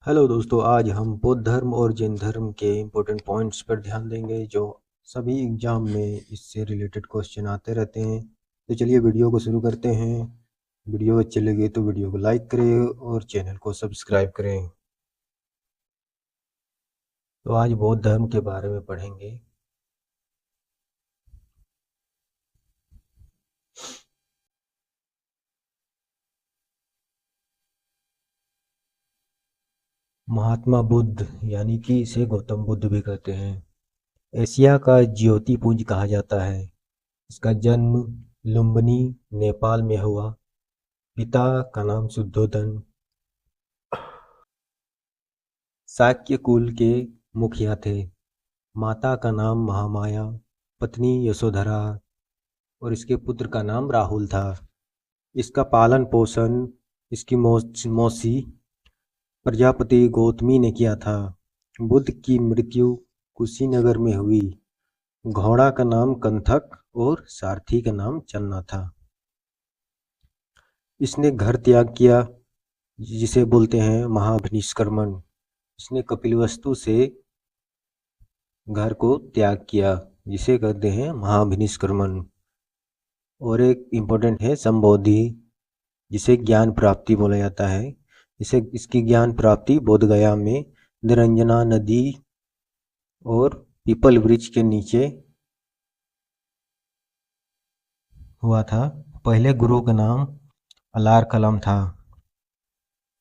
Hello दोस्तों, आज हम बौद्ध धर्म और जैन धर्म के इम्पोर्टेंट पॉइंट्स पर ध्यान देंगे जो सभी एग्जाम में इससे रिलेटेड क्वेश्चन आते रहते हैं। तो चलिए वीडियो को शुरू करते हैं। वीडियो अच्छी लगे तो वीडियो को लाइक करें और चैनल को सब्सक्राइब करें। तो आज बौद्ध धर्म के बारे में पढ़ेंगे। महात्मा बुद्ध यानी कि इसे गौतम बुद्ध भी कहते हैं। एशिया का ज्योतिपुंज कहा जाता है। इसका जन्म लुम्बिनी नेपाल में हुआ। पिता का नाम शुद्धोधन शाक्य कुल के मुखिया थे। माता का नाम महामाया, पत्नी यशोधरा और इसके पुत्र का नाम राहुल था। इसका पालन पोषण इसकी मौसी प्रजापति गौतमी ने किया था। बुद्ध की मृत्यु कुशीनगर में हुई। घोड़ा का नाम कंथक और सारथी का नाम चलना था। इसने घर त्याग किया जिसे बोलते हैं महाभिनिष्क्रमण। इसने कपिलवस्तु से घर को त्याग किया जिसे कहते हैं महाभिनिष्क्रमण। और एक इम्पोर्टेंट है संबोधि, जिसे ज्ञान प्राप्ति बोला जाता है। इसकी ज्ञान प्राप्ति बोधगया में निरंजना नदी और पीपल वृक्ष के नीचे हुआ था। पहले गुरु का नाम अलार कलम था।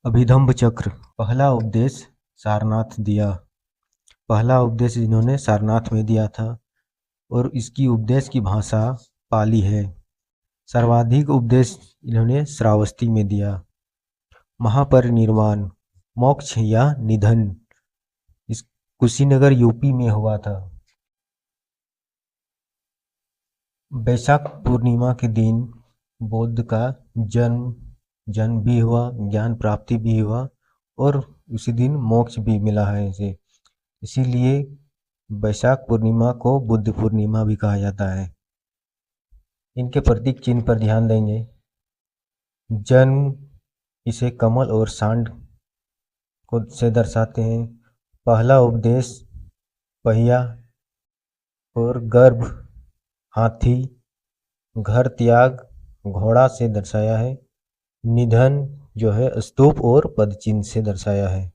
अभिधम्ब चक्र पहला उपदेश सारनाथ दिया। पहला उपदेश इन्होंने सारनाथ में दिया था और इसकी उपदेश की भाषा पाली है। सर्वाधिक उपदेश इन्होंने श्रावस्ती में दिया। महापरिनिर्वाण मोक्ष या निधन इस कुशीनगर यूपी में हुआ था। वैशाख पूर्णिमा के दिन बुद्ध का जन्म भी हुआ, ज्ञान प्राप्ति भी हुआ और उसी दिन मोक्ष भी मिला है इसे। इसीलिए वैशाख पूर्णिमा को बुद्ध पूर्णिमा भी कहा जाता है। इनके प्रतीक चिन्ह पर ध्यान देंगे। जन्म इसे कमल और सांड को से दर्शाते हैं। पहला उपदेश पहिया और गर्भ हाथी, घर त्याग घोड़ा से दर्शाया है। निधन जो है स्तूप और पद चिन्ह से दर्शाया है।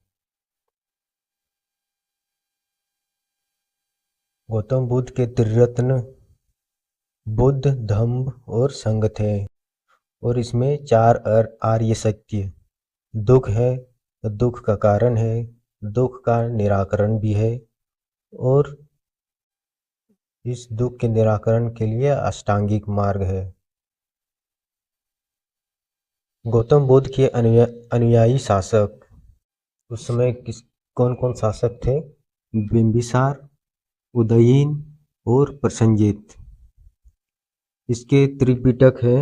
गौतम बुद्ध के त्रिरत्न बुद्ध, धम्म और संघ थे और इसमें 4 आर्य सत्य। दुख है तो दुख का कारण है, दुख का निराकरण भी है और इस दुख के निराकरण के लिए अष्टांगिक मार्ग है। गौतम बुद्ध के अनुयायी शासक उस समय कौन कौन शासक थे? बिंबिसार, उदयीन और प्रसेनजित। इसके त्रिपिटक है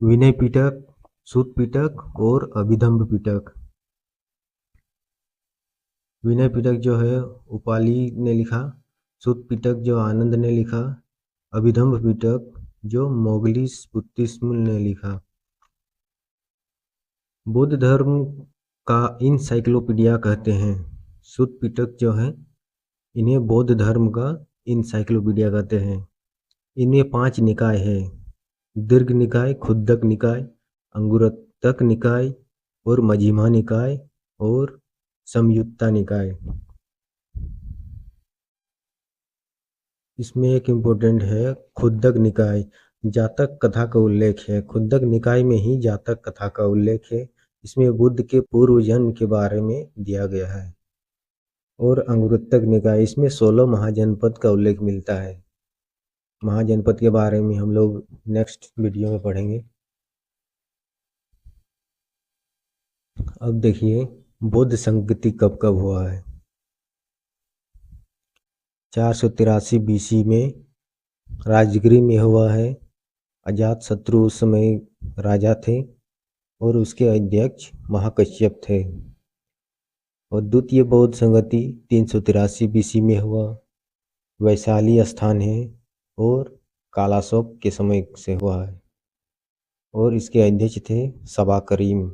विनय पिटक, सूत पिटक और अभिधम्ब पिटक। विनय पिटक जो है उपाली ने लिखा, सूत पिटक जो आनंद ने लिखा, अभिधम्ब पिटक जो मोगली पुत्तिस्म ने लिखा। बौद्ध धर्म का इनसाइक्लोपीडिया कहते हैं। सूत पिटक जो है इन्हें बौद्ध धर्म का इनसाइक्लोपीडिया कहते हैं। इनमें 5 निकाय है: दीर्घ निकाय, खुद्दक निकाय, अंगुरतक निकाय और मझिमा निकाय और संयुत्ता निकाय। इसमें एक इम्पोर्टेंट है खुद्दक निकाय, जातक कथा का उल्लेख है। खुद्दक निकाय में ही जातक कथा का उल्लेख है। इसमें बुद्ध के पूर्व जन्म के बारे में दिया गया है। और अंगुरतक निकाय, इसमें 16 महाजनपद का उल्लेख मिलता है। महाजनपद के बारे में हम लोग नेक्स्ट वीडियो में पढ़ेंगे। अब देखिए बौद्ध संगति कब कब हुआ है। 483 बीसी में राजगिरी में हुआ है। अजातशत्रु उस समय राजा थे और उसके अध्यक्ष महाकश्यप थे। और द्वितीय बौद्ध संगति 383 बीसी में हुआ। वैशाली स्थान है और कालाशोक के समय से हुआ है और इसके अध्यक्ष थे सबा करीम।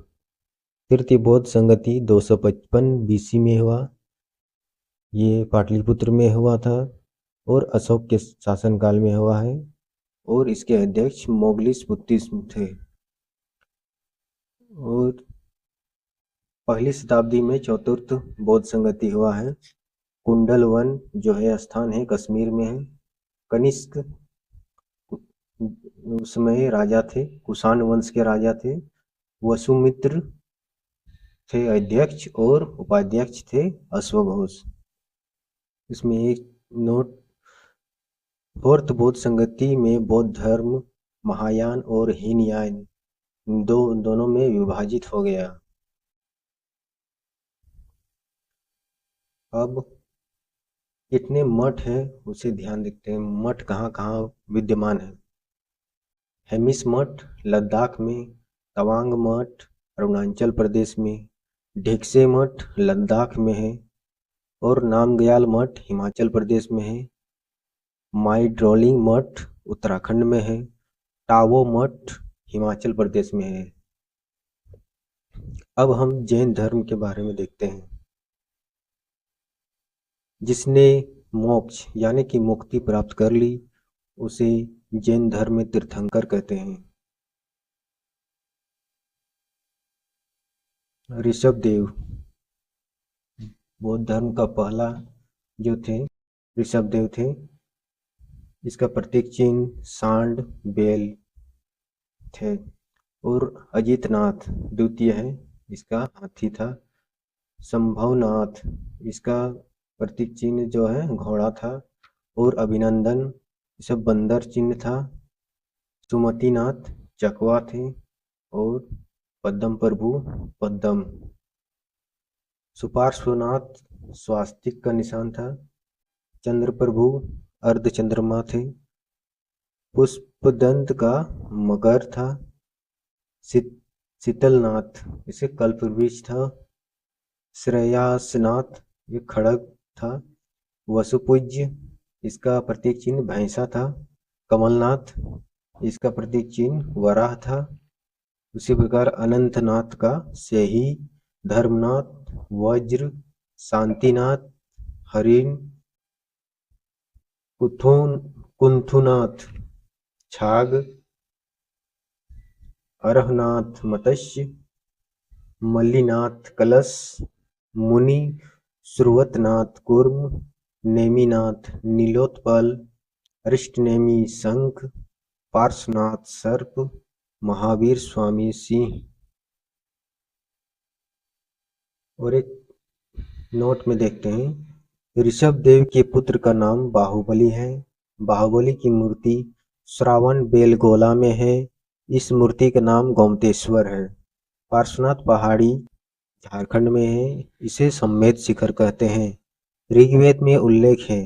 तृतीय बौद्ध संगति 255 बीसी में हुआ। ये पाटलिपुत्र में हुआ था और अशोक के शासनकाल में हुआ है और इसके अध्यक्ष मोगलिस बुद्धिज्म थे। और पहली शताब्दी में चतुर्थ बौद्ध संगति हुआ है। कुंडल वन जो है स्थान है कश्मीर में है। कनिष्क उसमें राजा थे, कुषाण वंश के राजा थे। वसुमित्र थे अध्यक्ष और उपाध्यक्ष थे अश्वघोष। इसमें एक नोट, फोर्थ बौद्ध संगति में बौद्ध धर्म महायान और हीनयान दोनों में विभाजित हो गया। अब कितने मठ है उसे ध्यान देखते हैं। मठ कहाँ कहाँ विद्यमान है। हेमिस मठ लद्दाख में, तवांग मठ अरुणाचल प्रदेश में, ढेकसे मठ लद्दाख में है और नामग्याल मठ हिमाचल प्रदेश में है। माई ड्रोलिंग मठ उत्तराखंड में है। टावो मठ हिमाचल प्रदेश में है। अब हम जैन धर्म के बारे में देखते हैं। जिसने मोक्ष यानी कि मुक्ति प्राप्त कर ली उसे जैन धर्म में तीर्थंकर कहते हैं। ऋषभदेव बौद्ध धर्म का पहला जो थे ऋषभदेव थे। इसका प्रतीक चिन्ह सांड बेल थे। और अजितनाथ द्वितीय है, इसका हाथी था। संभवनाथ इसका प्रतीक चिन्ह जो है घोड़ा था। और अभिनंदन इसका बंदर चिन्ह था। सुमतिनाथ चकवा थे और पद्म प्रभु पद्म। सुपार्श्वनाथ स्वास्तिक का निशान था। चंद्र प्रभु अर्धचंद्रमा थे। पुष्पदंत का मगर था। शीतलनाथ इसे कल्पवृक्ष था। श्रेयासनाथ ये खड़ग था। वसुपूज्य इसका प्रतीक चिन्ह भैंसा था। कमलनाथ इसका प्रतीक चिन्ह वराह था। उसी प्रकार अनंतनाथ का सेही, धर्मनाथ वज्र, शांतिनाथ हरिण, कुंथुनाथ छाग, अरहनाथ मत्स्य, मल्लीनाथ कलश, मुनि श्रुवतनाथ कूर्म, नेमिनाथ नीलोत्पल, अरिष्टनेमि शंख, पार्श्वनाथ सर्प, महावीर स्वामी सिंह। और एक नोट में देखते हैं, ऋषभदेव के पुत्र का नाम बाहुबली है। बाहुबली की मूर्ति श्रावण बेलगोला में है। इस मूर्ति का नाम गोमतेश्वर है। पार्श्वनाथ पहाड़ी झारखंड में है। इसे सम्मेद शिखर कहते हैं। ऋग्वेद में उल्लेख है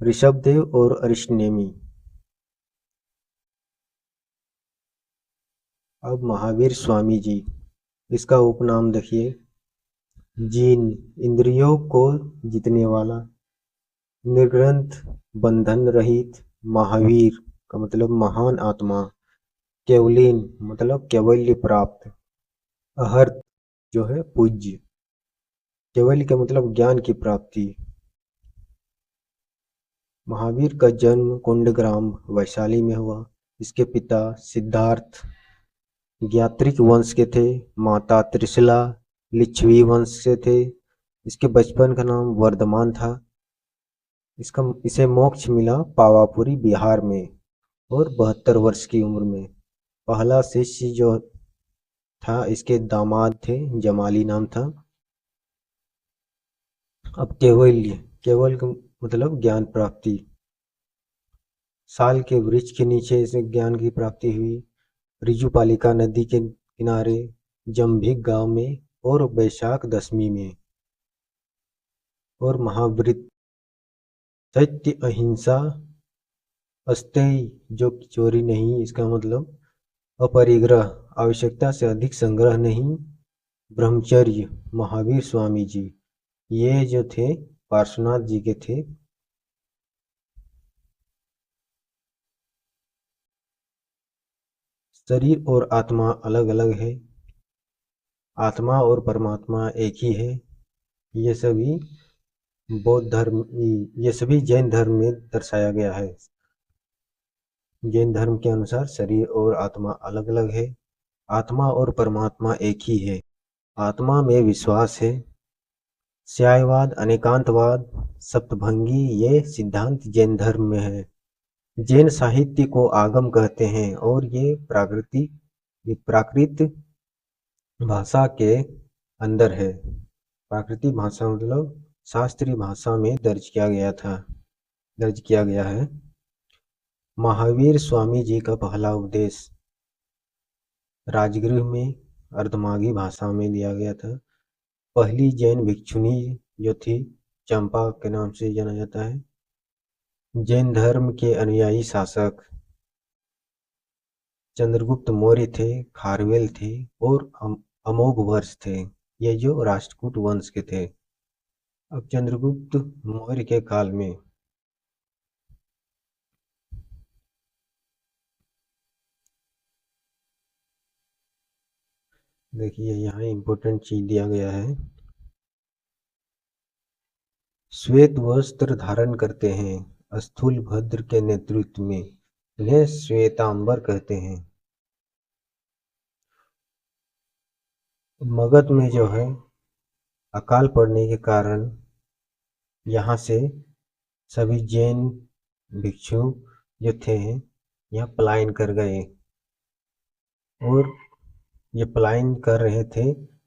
ऋषभदेव और अरिष्टनेमि। अब महावीर स्वामी जी, इसका उपनाम देखिए। जीन इंद्रियों को जीतने वाला, निर्ग्रंथ बंधन रहित, महावीर का मतलब महान आत्मा, केवलीन मतलब कैवल्य प्राप्त, अहर्त जो है पूज्य, कैवल्य का मतलब ज्ञान की प्राप्ति। महावीर का जन्म कुंडग्राम वैशाली में हुआ। इसके पिता सिद्धार्थ ज्ञात्रिक वंश के थे। माता त्रिशला लिच्छवी वंश से थे। इसके बचपन का नाम वर्धमान था। इसे मोक्ष मिला पावापुरी बिहार में और 72 वर्ष की उम्र में। पहला शिष्य जो था इसके दामाद थे, जमाली नाम था। अब केवल का मतलब ज्ञान प्राप्ति। साल के वृक्ष के नीचे इसे ज्ञान की प्राप्ति हुई। रिजुपालिका नदी के किनारे, जम्भिक गांव में और वैशाख दशमी में। और महाव्रत सत्य अहिंसा अस्तेय जो चोरी नहीं, इसका मतलब अपरिग्रह आवश्यकता से अधिक संग्रह नहीं। ब्रह्मचर्य महावीर स्वामी जी ये जो थे पार्श्वनाथ जी के थे। शरीर और आत्मा अलग अलग है। आत्मा और परमात्मा एक ही है। ये सभी बौद्ध धर्म, ये सभी जैन धर्म में दर्शाया गया है। जैन धर्म के अनुसार शरीर और आत्मा अलग अलग है, आत्मा और परमात्मा एक ही है। आत्मा में विश्वास है। स्यायवाद, अनेकांतवाद, सप्तभंगी ये सिद्धांत जैन धर्म में है। जैन साहित्य को आगम कहते हैं और ये प्राकृत भाषा के अंदर है। प्राकृतिक भाषा मतलब शास्त्रीय भाषा में दर्ज किया गया है। महावीर स्वामी जी का पहला उपदेश राजगृह में अर्धमागी भाषा में दिया गया था। पहली जैन भिक्षुणी जो थी चंपा के नाम से जाना जाता है। जैन धर्म के अनुयायी शासक चंद्रगुप्त मौर्य थे, खारवेल थे और अमोघवर्ष थे। ये जो राष्ट्रकूट वंश के थे। अब चंद्रगुप्त मौर्य के काल में देखिए यहाँ इम्पोर्टेंट चीज दिया गया है। श्वेत वस्त्र धारण करते हैं स्थूल भद्र के नेतृत्व में, इन्हें श्वेतांबर कहते हैं। मगध में जो है अकाल पड़ने के कारण यहाँ से सभी जैन भिक्षु जो थे यहाँ पलायन कर गए और ये पलायन कर रहे थे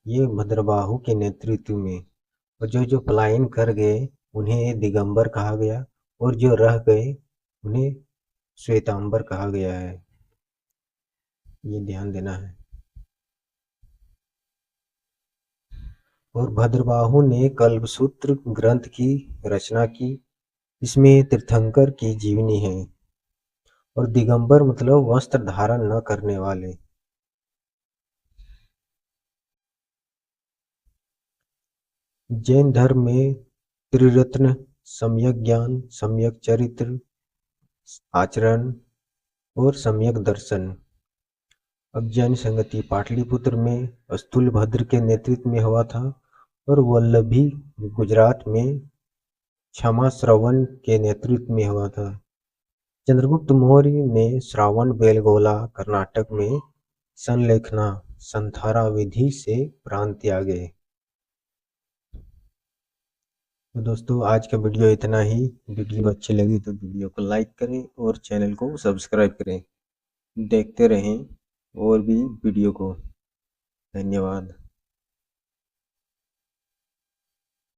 ये भद्रबाहु के नेतृत्व में। और जो पलायन कर गए उन्हें दिगंबर कहा गया और जो रह गए उन्हें श्वेतांबर कहा गया है। ये ध्यान देना है। और भद्रबाहु ने कल्पसूत्र ग्रंथ की रचना की। इसमें तीर्थंकर की जीवनी है। और दिगंबर मतलब वस्त्र धारण न करने वाले। जैन धर्म में त्रिरत्न सम्यक ज्ञान, सम्यक चरित्र, आचरण और सम्यक दर्शन। अब जैन संगति पाटलिपुत्र में स्थूलभद्र के नेतृत्व में हुआ था और वल्लभी गुजरात में क्षमा श्रवण के नेतृत्व में हुआ था। चंद्रगुप्त मौर्य ने श्रावण बेलगोला कर्नाटक में संलेखना संथारा विधि से प्रांत त्यागे। तो दोस्तों आज का वीडियो इतना ही। वीडियो अच्छी लगी तो वीडियो को लाइक करें और चैनल को सब्सक्राइब करें। देखते रहें और भी वीडियो को। धन्यवाद।